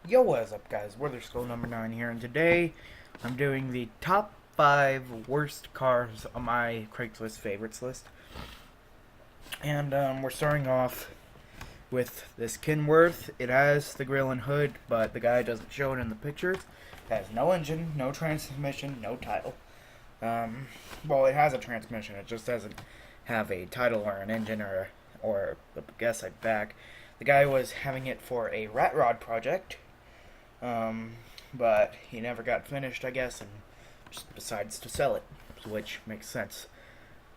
Yo, what is up, guys? Weather Skull number 9 here, and today I'm doing the top 5 worst cars on my Craigslist favorites list. And we're starting off with this Kenworth. It has the grill and hood, but the guy doesn't show it in the pictures. It has no engine, no transmission, no title. Well, it has a transmission, it just doesn't have a title or an engine or I guess a back. The guy was having it for a rat rod project. But he never got finished, I guess, and just decides to sell it, which makes sense.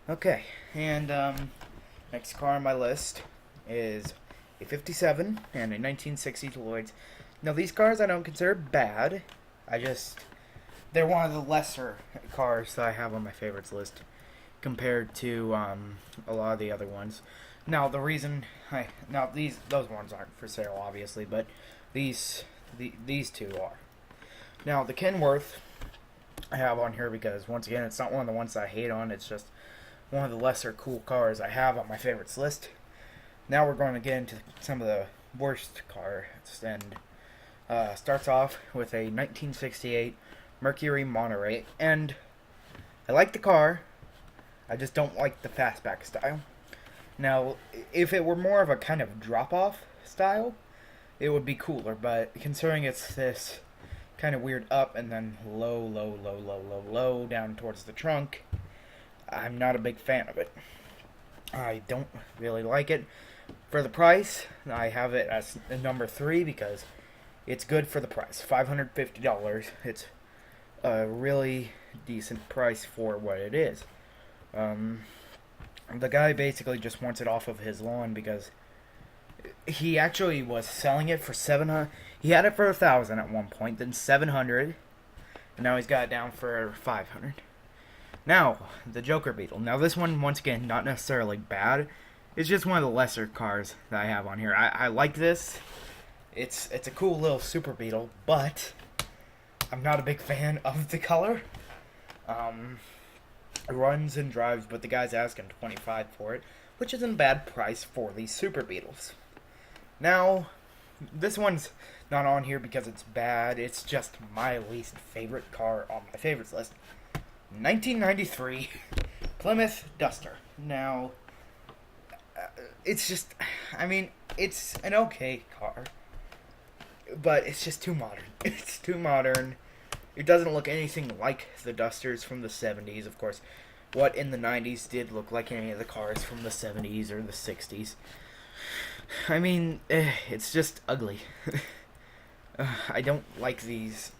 Okay, and next car on my list is a 57 and a 1960s Lloyd's. Now, these cars I don't consider bad. They're one of the lesser cars that I have on my favorites list compared to a lot of the other ones. Now, those ones aren't for sale, obviously, but these two are. Now, the Kenworth I have on here because, once again, it's not one of the ones that I hate on. It's just one of the lesser cool cars I have on my favorites list. Now we're going to get into some of the worst cars, and starts off with a 1968 Mercury Monterey. And I like the car, I just don't like the fastback style. Now, if it were more of a kind of drop-off style, it would be cooler, but considering it's this kind of weird up and then low down towards the trunk, I'm not a big fan of it. I don't really like it. For the price, I have it as number 3 because it's good for the price. $550. It's a really decent price for what it is. The guy basically just wants it off of his lawn because he actually was selling it for 700. He had it for 1,000 at one point, then 700, and now he's got it down for 500. Now, the Joker Beetle. Now, this one, once again, not necessarily bad. It's just one of the lesser cars that I have on here. I like this. It's a cool little Super Beetle, but I'm not a big fan of the color. It runs and drives, but the guy's asking $25 for it, which isn't a bad price for these Super Beetles. Now, this one's not on here because it's bad. It's just my least favorite car on my favorites list. 1993 Plymouth Duster. Now, it's just, it's an okay car, but it's just too modern. It's too modern. It doesn't look anything like the Dusters from the 70s, of course. What in the 90s did look like any of the cars from the 70s or the 60s. It's just ugly. I don't like these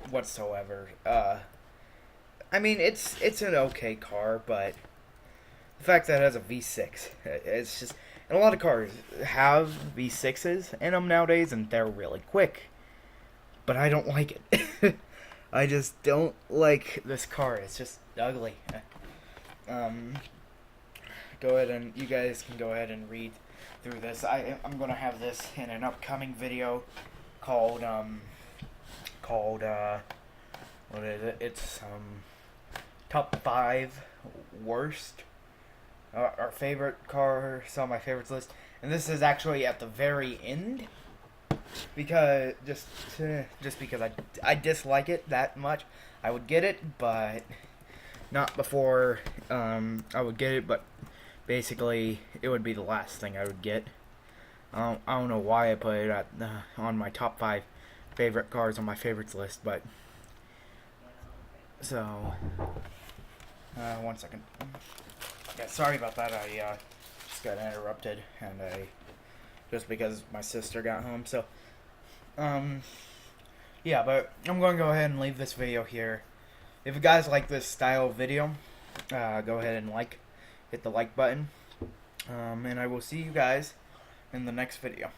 whatsoever. It's an okay car, but the fact that it has a V6, it's just... And a lot of cars have V6s in them nowadays, and they're really quick. But I don't like it. I just don't like this car. It's just ugly. You guys can go ahead and read through this. I'm gonna have this in an upcoming video called what is it? It's top 5 worst our favorite cars on my favorites list, and this is actually at the very end because just because I dislike it that much. I would get it, but not before I would get it, but basically it would be the last thing I would get. I don't know why I put it on my top 5 favorite cars on my favorites list, but so 1 second. Yeah, sorry about that. I just got interrupted, and just because my sister got home. So yeah, but I'm going to go ahead and leave this video here. If you guys like this style of video, go ahead and hit the like button, and I will see you guys in the next video.